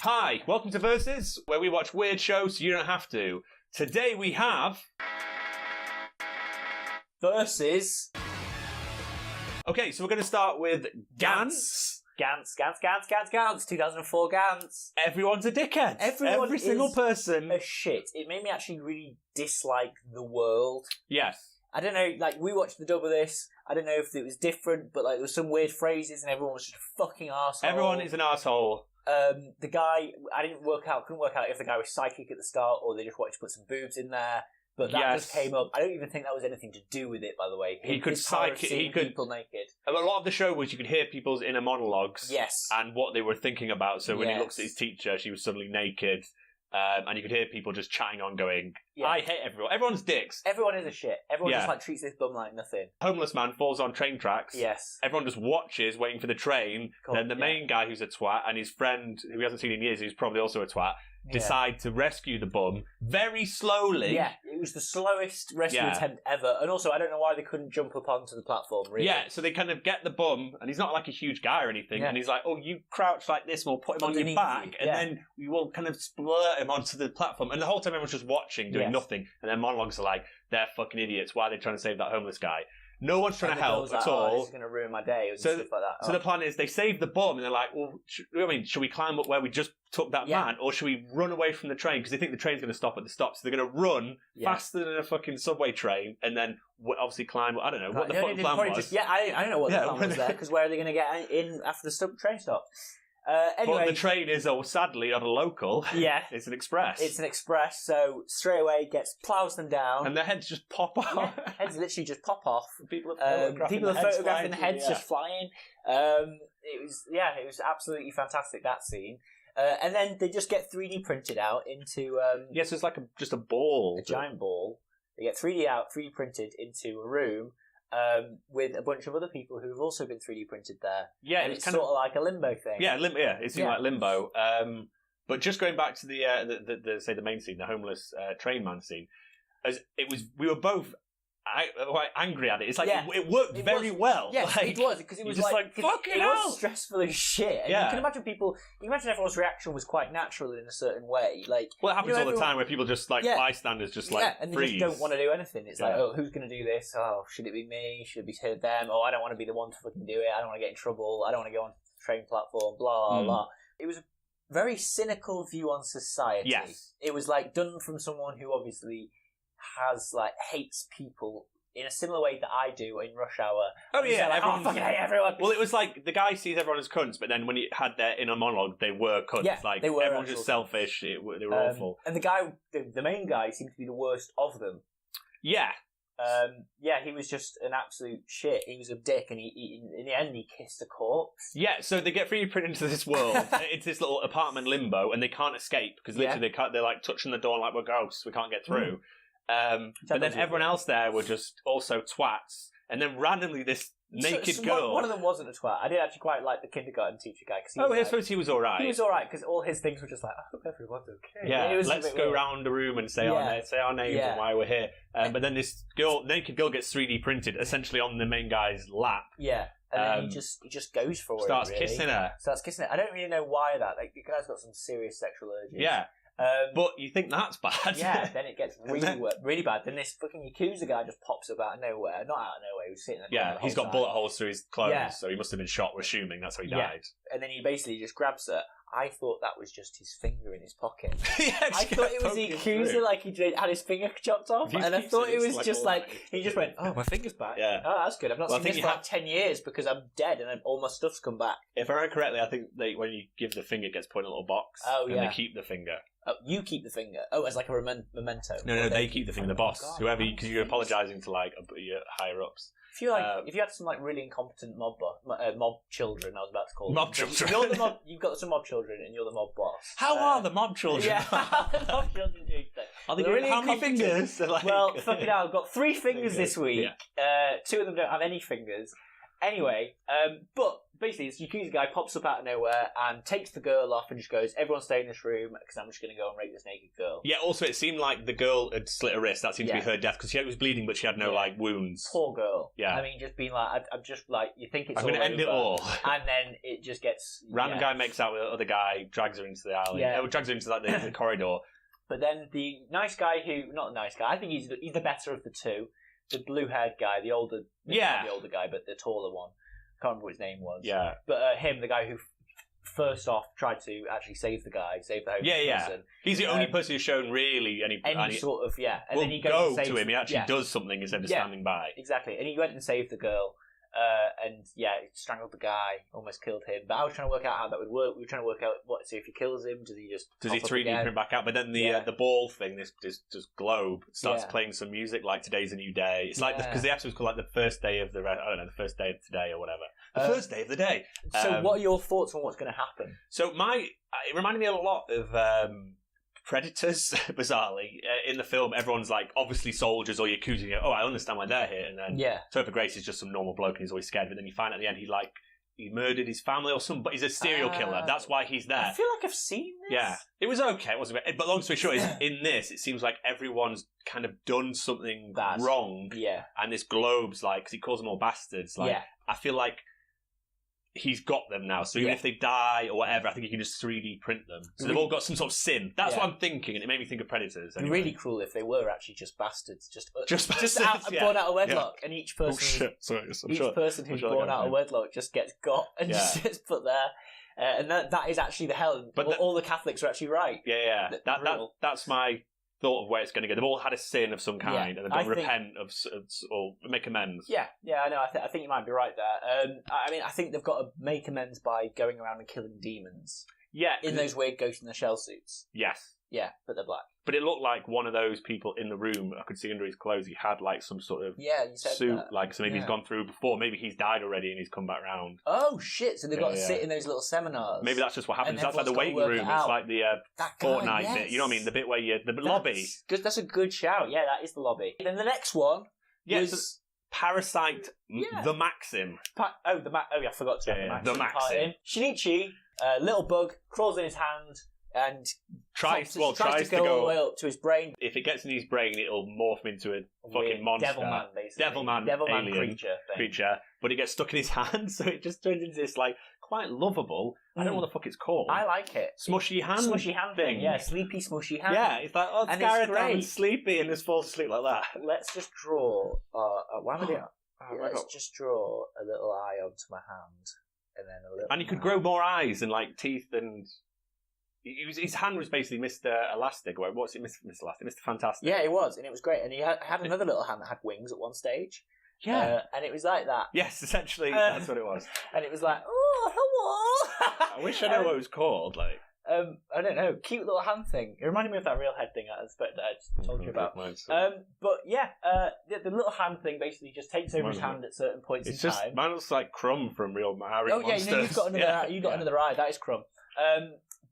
Hi, welcome to Versus, where we watch weird shows so you don't have to. Today we have... Versus... Okay, so we're going to start with Gantz. Gantz, 2004 Gantz. Everyone's a dickhead. Every single person. A shit. It made me actually really dislike the world. Yes. I don't know, like, we watched the dub of this. I don't know if it was different, but, like, there was some weird phrases and everyone was just a fucking arsehole. Everyone is an arsehole. The guy, couldn't work out if the guy was psychic at the start or they just wanted to put some boobs in there. But that just came up. I don't even think that was anything to do with it, by the way. He could people naked. A lot of the show was you could hear people's inner monologues. Yes. And what they were thinking about. So when he looks at his teacher, she was suddenly naked. And you could hear people just chatting on going, I hate everyone. Everyone's dicks. Everyone is a shit. Everyone just like treats this bum like nothing. Homeless man falls on train tracks. Yes. Everyone just watches, waiting for the train. Then the main guy who's a twat and his friend, who he hasn't seen in years, who's probably also a twat, decide to rescue the bum very slowly. Yeah, it was the slowest rescue attempt ever. And also, I don't know why they couldn't jump up onto the platform, really. Yeah, so they kind of get the bum, and he's not like a huge guy or anything, and he's like, oh, you crouch like this, and we'll put him on your back, and then we will kind of splurt him onto the platform. And the whole time everyone's just watching, doing nothing. And then monologues are like, they're fucking idiots. Why are they trying to save that homeless guy? No one's trying to help at all. This is going to ruin my day and stuff like that. So the plan is they save the bum and they're like, well, should we climb up where we just took that man, or should we run away from the train? Because they think the train's going to stop at the stop. So they're going to run faster than a fucking subway train and then obviously climb. I don't know what the fucking plan was. I don't know what the plan was there, because where are they going to get in after the train stop? Anyway, but the train is, sadly, not a local. Yeah. It's an express. It's an express, so straight away plows them down. And their heads just pop off. Heads literally just pop off. People are photographing the heads just flying. It was absolutely fantastic, that scene. And then they just get 3D printed out into... so it's like just a ball. A giant ball. They get 3D printed into a room. With a bunch of other people who have also been 3D printed there. Yeah, and it's sort of like a limbo thing. Yeah, it seemed like limbo. But just going back to the main scene, the homeless train man scene, we were both quite angry at it. It's like it worked very well. Yes, it was, because it was like fucking it hell. was stressful as shit. And you can imagine everyone's reaction was quite natural in a certain way. Like, well, it happens all the time where people just bystanders just and freeze. They just don't want to do anything. It's like, oh, who's going to do this? Oh, should it be me? Should it be them? Oh, I don't want to be the one to fucking do it. I don't want to get in trouble. I don't want to go on the train platform. Blah blah blah. It was a very cynical view on society. Yes, it was like done from someone who obviously hates people in a similar way that I do in Rush Hour. Oh yeah, everyone fucking hate everyone. Well, it was like the guy sees everyone as cunts, but then when he had their inner monologue, they were cunts. Yeah, like they were everyone's just selfish. They were awful. And the guy, the main guy, seemed to be the worst of them. Yeah. He was just an absolute shit. He was a dick, and he in the end he kissed a corpse. Yeah, so they get 3D printed into this world, into this little apartment limbo, and they can't escape because literally they're like touching the door and like, we're ghosts, we can't get through. But then everyone else there were just also twats, and then randomly this naked girl. One of them wasn't a twat. I did actually quite like the kindergarten teacher guy. I suppose he was alright. He was alright because all his things were just like, I hope everyone's okay. Yeah, let's go around the room and say our names and why we're here. But then this naked girl gets 3D printed essentially on the main guy's lap. Yeah. And then he just goes for it. Starts kissing her. I don't really know why that. Like, the guy's got some serious sexual urges. Yeah. But you think that's bad. Yeah, then it gets really bad. Then this fucking Yakuza guy just pops up out of nowhere. Not out of nowhere, he was sitting there. Yeah, he's got bullet holes through his clothes, so he must have been shot, we're assuming. That's how he died. And then he basically just grabs her. I thought that was just his finger in his pocket. I thought it was Yakuza, like he had his finger chopped off. And I thought it was just like, he just went, oh, my finger's back. Yeah. Oh, that's good. I've not seen this for like 10 years because I'm dead and all my stuff's come back. If I remember correctly, I think when you give the finger, it gets put in a little box. Oh, yeah. And they keep the finger. Oh, you keep the finger. Oh, as like a memento. No, they keep the finger. The boss, whoever, because you're apologising to like your higher ups. If you had some like really incompetent mob children, I was about to call them. Mob children. You've got some mob children, and you're the mob boss. How are the mob children? Yeah, how are the mob children doing things? Are they really how many fingers? Well, fucking hell, I've got 3 fingers this week. Yeah. 2 of them don't have any fingers. Anyway, but basically, this Yakuza guy pops up out of nowhere and takes the girl off and just goes, everyone stay in this room because I'm just going to go and rape this naked girl. Yeah, also it seemed like the girl had slit her wrist. That seemed to be her death because she was bleeding but she had no wounds. Poor girl. Yeah. I mean, just being like, I'm just like, you think it's I'm going to end it all. And then it just gets... Random guy makes out with the other guy, drags her into the alley. Yeah. Drags her into like the corridor. But then the nice guy not the nice guy, I think he's the better of the two. The blue-haired guy, the older... Not the older guy, but the taller one. Can't remember what his name was. Yeah. But him, the guy who first off tried to actually save the homeless person. He's the only person who's shown really any sort of, And then he goes to him. He actually does something instead of standing by. Exactly. And he went and saved the girl. And strangled the guy, almost killed him. But I was trying to work out how that would work. We were trying to work out so if he kills him, does he 3D print back out? But then the ball thing, this globe starts playing some music like Today's a New Day. It's like because the episode's called like the first day of the first day of today or whatever. The first day of the day. So what are your thoughts on what's going to happen? So it reminded me a lot of Predators, bizarrely. In the film, everyone's like obviously soldiers or Yakuza. You go, I understand why they're here. And then Topher Grace is just some normal bloke and he's always scared. But then you find at the end he murdered his family or something, but he's a serial killer. That's why he's there. I feel like I've seen this. Yeah. It was okay. It wasn't bad. But long story short, in this, it seems like everyone's kind of done something wrong. Yeah. And this globe's like, because he calls them all bastards. Like, I feel like he's got them now. So even if they die or whatever, I think you can just 3D print them. So they've all got some sort of sin. That's what I'm thinking, and it made me think of Predators. It'd be really cruel if they were actually just bastards. Just bastards, born out of wedlock, and each person person who's born out of wedlock just gets got and just gets put there. And that is actually the hell. But all the Catholics are actually right. Yeah. That's my thought of where it's going to go. They've all had a sin of some kind, and they've got to repent or make amends. Yeah, I know. I think you might be right there. I think they've got to make amends by going around and killing demons. Yeah, in those weird Ghost in the Shell suits. Yes. Yeah, but they're black. But it looked like one of those people in the room, I could see under his clothes, he had like some sort of suit. That. So maybe he's gone through before. Maybe he's died already and he's come back round. Oh, shit. So they've got to sit in those little seminars. Maybe that's just what happens. That's like the waiting room. It's like the Fortnite bit. You know what I mean? The bit where the lobby. That's a good shout. Yeah, that is the lobby. Then the next one was... Parasyte, the Maxim. I forgot to have the Maxim. Shinichi, little bug, crawls in his hand and tries to go all the way up to his brain. If it gets in his brain, it'll morph him into a fucking monster. Devilman, basically. Devilman creature. But it gets stuck in his hand, so it just turns into this like quite lovable. I don't know what the fuck it's called. I like it. Smushy hand thing. Yeah, sleepy smushy hand. Yeah, it's like it's Gareth sleepy and just falls asleep like that. Let's just draw. Let's just draw a little eye onto my hand, and then a little. And you could grow more eyes and like teeth and. His hand was basically Mr. Elastic. What's it, Mr. Elastic? Mr. Fantastic. Yeah, it was, and it was great. And he had another little hand that had wings at one stage. Yeah. And it was like that. Yes, essentially, that's what it was. And it was like, oh, hello! I wish I knew what it was called. Like, I don't know, cute little hand thing. It reminded me of that real head thing I told you about. But yeah, the little hand thing basically just takes over his hand at certain points in time. Mine looks like Crumb from Real Mario Monsters. Yeah, you've got another eye. That is Crumb.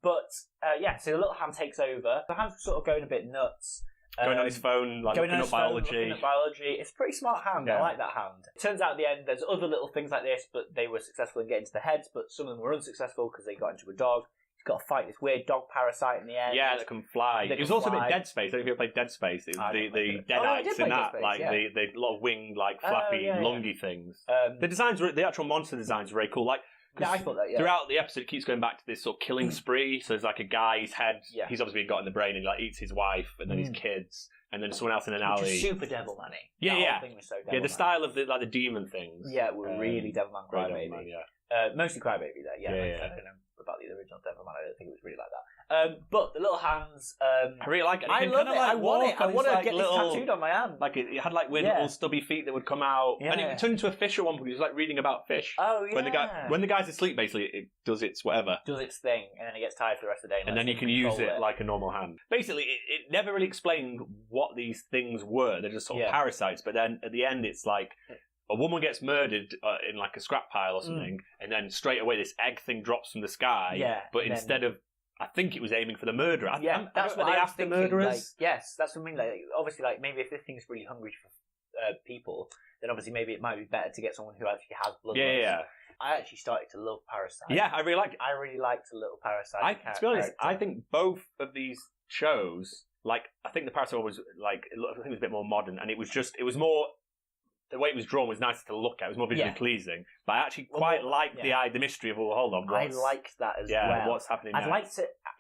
But so the little hand takes over. The hand's sort of going a bit nuts. Going on his phone, looking at biology. It's a pretty smart hand. Yeah. I like that hand. It turns out at the end there's other little things like this, but they were successful in getting to the heads, but some of them were unsuccessful because they got into a dog. He's got to fight this weird dog parasite in the end. Yeah, that can fly. It was also a bit Dead Space. I don't know if you ever played Dead Space. The deadites in that, like the lot of winged, like flappy, lungy things. The actual monster designs are very cool. Like, yeah, I thought that, throughout the episode, it keeps going back to this sort of killing spree. So there's like a guy, his head, he's obviously got in the brain and he like eats his wife and then his kids and then someone else in an alley. Which is super Devilman-y. Yeah. Whole thing was so Devilman-y. The style of the demon things. Yeah, were really Devilman Crybaby. Mostly Crybaby there, I don't know about the original Devilman. I don't think it was really like that. But the little hands, I really like it. I love it. I want it. I want to get this tattooed on my hand. Like it had like weird little stubby feet that would come out, and it turned into a fish at one point. It was like reading about fish. Oh yeah. When the guy's asleep, basically it does its whatever. Does its thing, and then it gets tired for the rest of the day. And then you can use it like a normal hand. Basically, it never really explained what these things were. They're just sort of parasites. But then at the end, it's like. A woman gets murdered in like a scrap pile or something, and then straight away this egg thing drops from the sky. Yeah, but instead of, I think it was aiming for the murderer. That's what they asked the murderers. Like, yes, that's what I mean. Like, obviously, like maybe if this thing's really hungry for people, then obviously maybe it might be better to get someone who actually has bloodlust. Yeah. I actually started to love Parasyte. Yeah, I really liked it. I really liked the little Parasyte. To be honest, I think both of these shows, like, I think the Parasyte one was like, I think it was a bit more modern, and it was more, the way it was drawn was nicer to look at. It was more visually pleasing. But I actually quite liked the mystery of, hold on, I liked that as well. What's happening now?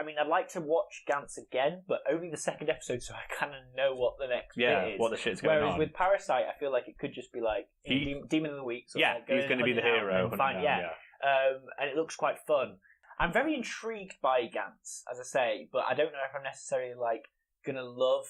I'd like to watch Gantz again, but only the second episode, so I kind of know what the next bit is. What the shit's going on. Whereas with Parasyte, I feel like it could just be like Demon of the Week. So he's going to be the hero. And it looks quite fun. I'm very intrigued by Gantz, as I say, but I don't know if I'm necessarily like gonna love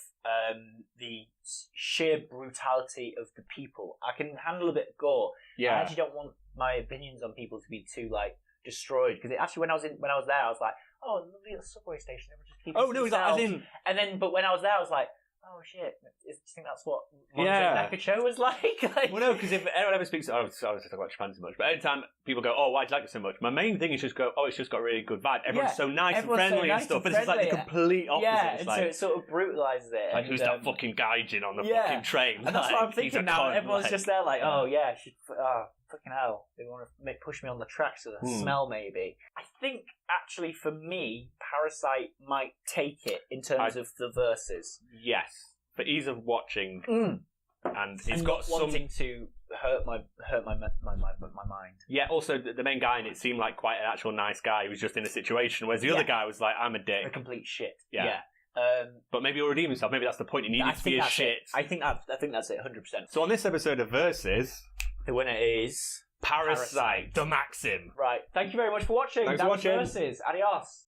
the sheer brutality of the people. I can handle a bit of gore. I actually don't want my opinions on people to be too like destroyed, because actually when I was there, I was like, oh, lovely little subway station. Everyone just keep and then, but when I was there, I was like, oh shit, do you think that's what Nakacho was like? Well, no, because if anyone ever speaks, I was talking about Japan so much, but every time people go, oh, why do you like it so much? My main thing is just go, oh, it's just got a really good vibe. Everyone's so nice and friendly and stuff, but it's like the complete opposite. Yeah, and so it sort of brutalises it. Like, who's that fucking gaijin on the fucking train? And that's what I'm thinking now. Everyone's just there like, oh yeah, fucking hell, they want to push me on the tracks with a smell, maybe. I think, actually, for me, Parasyte might take it in terms of the verses. Yes, for ease of watching, and it's got not wanting to hurt my mind. Yeah, also, the main guy in it seemed like quite an actual nice guy who was just in a situation, whereas the other guy was like, I'm a dick. A complete shit. Yeah. But maybe he'll redeem himself. Maybe that's the point. He needed to be a shit. I think that's it, 100%. So on this episode of Versus, the winner is Parasyte, the Maxim. Right. Thank you very much for watching. Thanks for watching. Versus. Adios.